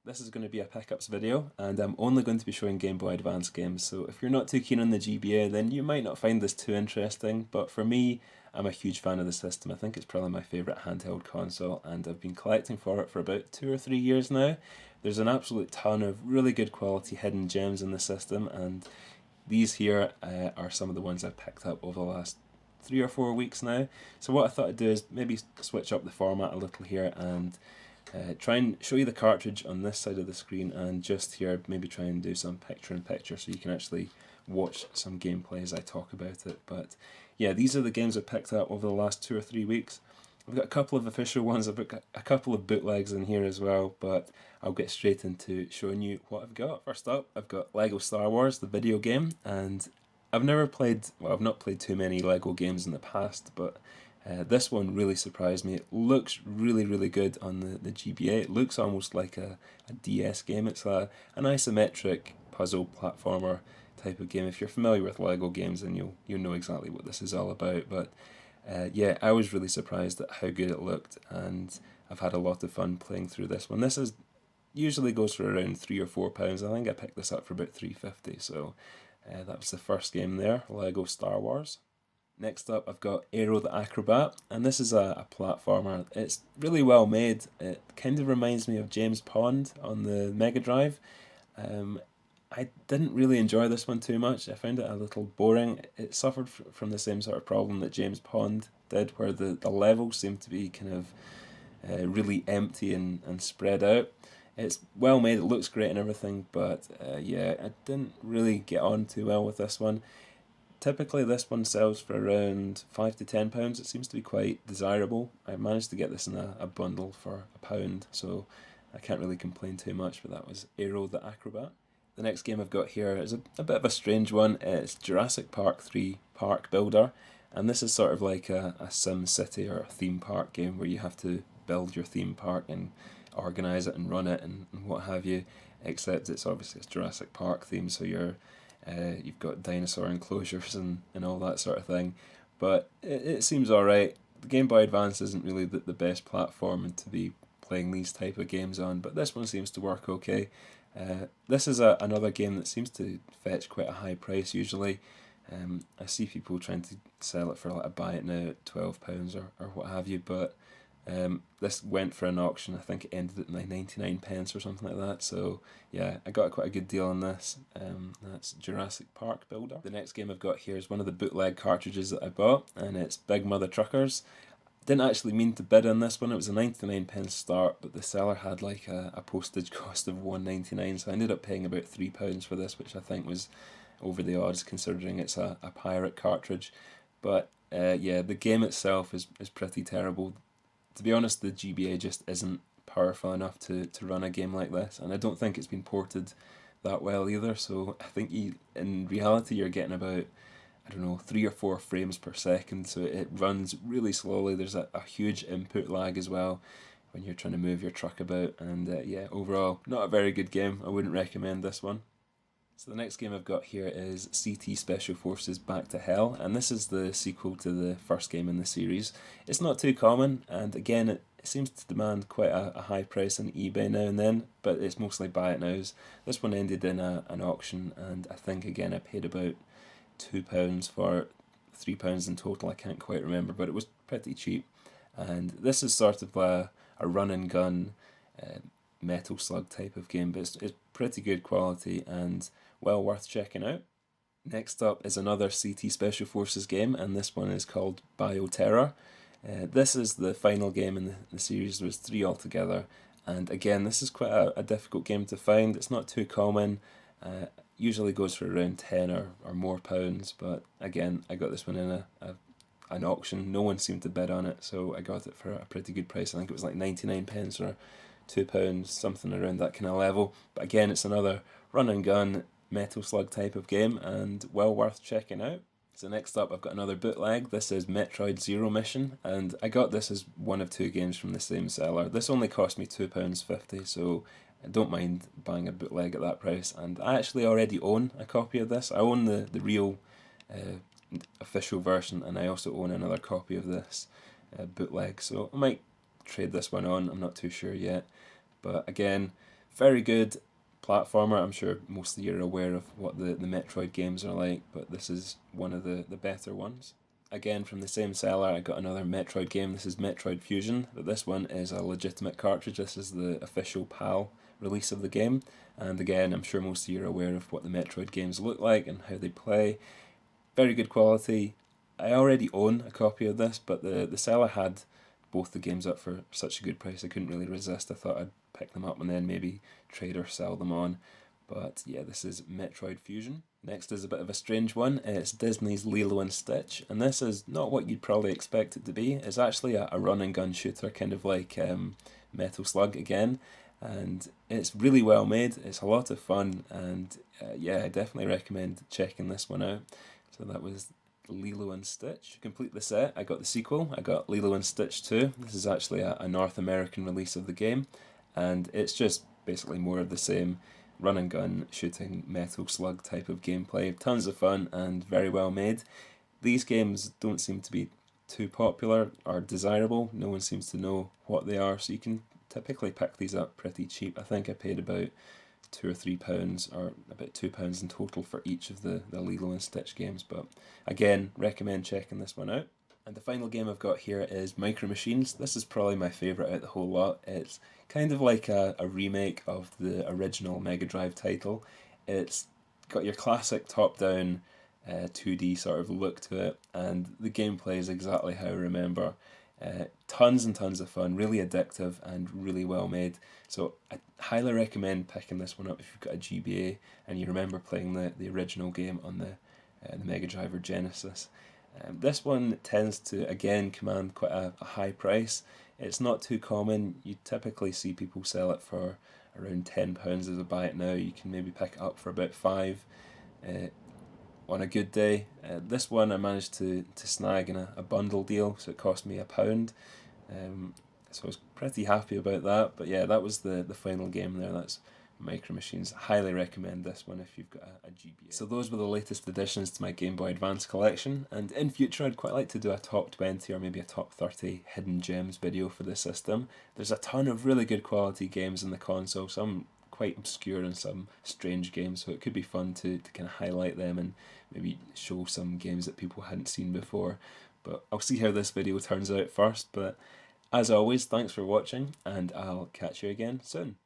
This is going to be a pickups video, and I'm only going to be showing Game Boy Advance games, so if you're not too keen on the GBA, then you might not find this too interesting, but for me, I'm a huge fan of the system. I think it's probably my favourite handheld console, and I've been collecting for it for about 2 or 3 years now. There's an absolute ton of really good quality hidden gems in the system, and these here are some of the ones I've picked up over the last 3 or 4 weeks now. So what I thought I'd do is maybe switch up the format a little here and try and show you the cartridge on this side of the screen, and just here maybe try and do some picture in picture so you can actually watch some gameplay as I talk about it. But yeah, these are the games I picked up over the last 2 or 3 weeks. I've got a couple of official ones, I've got a couple of bootlegs in here as well, but I'll get straight into showing you what I've got. First up, I've got Lego Star Wars, the video game, and I've never played, well, I've not played too many Lego games in the past, but this one really surprised me. It looks really, really good on the GBA. It looks almost like a DS game. It's an isometric puzzle platformer type of game. If you're familiar with Lego games, then you'll know exactly what this is all about. But yeah, I was really surprised at how good it looked, and I've had a lot of fun playing through this one. This is usually goes for around £3 or £4. I think I picked this up for about 3.50. So that was the first game there, Lego Star Wars. Next up, I've got Ariel the Acrobat, and this is a platformer. It's really well made. It kind of reminds me of James Pond on the Mega Drive. Um, I didn't really enjoy this one too much. I found it a little boring. It suffered from the same sort of problem that James Pond did, where the levels seem to be kind of really empty and spread out. It's well made, it looks great and everything, but yeah, I didn't really get on too well with this one. Typically, this one sells for around £5 to £10. It seems to be quite desirable. I managed to get this in a bundle for £1, so I can't really complain too much, but that was Ariel the Acrobat. The next game I've got here is a bit of a strange one. It's Jurassic Park 3 Park Builder, and this is sort of like a Sim City or a theme park game where you have to build your theme park and organise it and run it and what have you, except it's Jurassic Park theme, so you've got dinosaur enclosures and all that sort of thing. But it seems alright. The Game Boy Advance isn't really the best platform to be playing these type of games on, but this one seems to work okay. This is another game that seems to fetch quite a high price usually. I see people trying to sell it for like a buy it now at £12 or what have you, but this went for an auction. I think it ended at like 99 pence or something like that. So yeah, I got quite a good deal on this. That's Jurassic Park Builder. The next game I've got here is one of the bootleg cartridges that I bought, and it's Big Mother Truckers. Didn't actually mean to bid on this one. It was a 99 pence start, but the seller had like a postage cost of 1.99, so I ended up paying about £3 for this, which I think was over the odds considering it's a pirate cartridge. But yeah, the game itself is pretty terrible. To be honest, the GBA just isn't powerful enough to run a game like this, and I don't think it's been ported that well either. So I think in reality you're getting about, I don't know, 3 or 4 frames per second, so it runs really slowly. There's a huge input lag as well when you're trying to move your truck about, and yeah, overall, not a very good game. I wouldn't recommend this one. So the next game I've got here is CT Special Forces Back to Hell, and this is the sequel to the first game in the series. It's not too common, and again, it seems to demand quite a high price on eBay now and then, but it's mostly buy it nows. This one ended in an auction, and I think again I paid about £2 for it, £3 in total, I can't quite remember, but it was pretty cheap. And this is sort of a run and gun uh, Metal Slug type of game, but it's pretty good quality and well worth checking out. Next up is another CT Special Forces game, and this one is called Bioterror. This is the final game in the series. There was 3 altogether, and again, this is quite a difficult game to find. It's not too common. Usually goes for around 10 or more pounds, but again, I got this one in an auction. No one seemed to bid on it, so I got it for a pretty good price. I think it was like 99 pence or £2, something around that kind of level. But again, it's another run and gun Metal Slug type of game, and well worth checking out. So next up, I've got another bootleg. This is Metroid Zero Mission, and I got this as one of 2 games from the same seller. This only cost me £2.50, so I don't mind buying a bootleg at that price. And I actually already own a copy of this. I own the real official version, and I also own another copy of this bootleg. So I might trade this one on. I'm not too sure yet. But again, Very good platformer. I'm sure most of you are aware of what the Metroid games are like, but this is one of the better ones. Again, from the same seller, I got another Metroid game. This is Metroid Fusion, but this one is a legitimate cartridge. This is the official PAL release of the game. And again, I'm sure most of you are aware of what the Metroid games look like and how they play. Very good quality. I already own a copy of this, but the seller had both the games up for such a good price I couldn't really resist. I thought I'd pick them up and then maybe trade or sell them on. But yeah, this is Metroid Fusion. Next is a bit of a strange one. It's Disney's Lilo and Stitch, and this is not what you'd probably expect it to be. It's actually a run and gun shooter, kind of like Metal Slug again, and it's really well made. It's a lot of fun, and yeah, I definitely recommend checking this one out. So that was Lilo and Stitch. To complete the set, I got the sequel. I got Lilo and Stitch 2. This is actually a North American release of the game, and it's just basically more of the same run and gun shooting Metal Slug type of gameplay. Tons of fun and very well made. These games don't seem to be too popular or desirable. No one seems to know what they are, so you can typically pick these up pretty cheap. I think I paid about £2 or £3, or about £2 in total for each of the Lilo and Stitch games, but again, recommend checking this one out. And the final game I've got here is Micro Machines. This is probably my favourite out of the whole lot. It's kind of like a remake of the original Mega Drive title. It's got your classic top-down 2D sort of look to it, and the gameplay is exactly how I remember. Tons and tons of fun, really addictive and really well made. So I highly recommend picking this one up if you've got a GBA and you remember playing the original game on the Mega Drive or Genesis. This one tends to, again, command quite a high price. It's not too common. You typically see people sell it for around £10 as I buy it now. You can maybe pick it up for about £5 on a good day. This one I managed to snag in a bundle deal, so it cost me £1. So I was pretty happy about that. But yeah, that was the final game there. That's Micro Machines. Highly recommend this one if you've got a GBA. So those were the latest additions to my Game Boy Advance collection, and in future I'd quite like to do a top 20 or maybe a top 30 hidden gems video for this system. There's a ton of really good quality games in the console, some quite obscure and some strange games, so it could be fun to kind of highlight them and maybe show some games that people hadn't seen before. But I'll see how this video turns out first, but as always, thanks for watching, and I'll catch you again soon.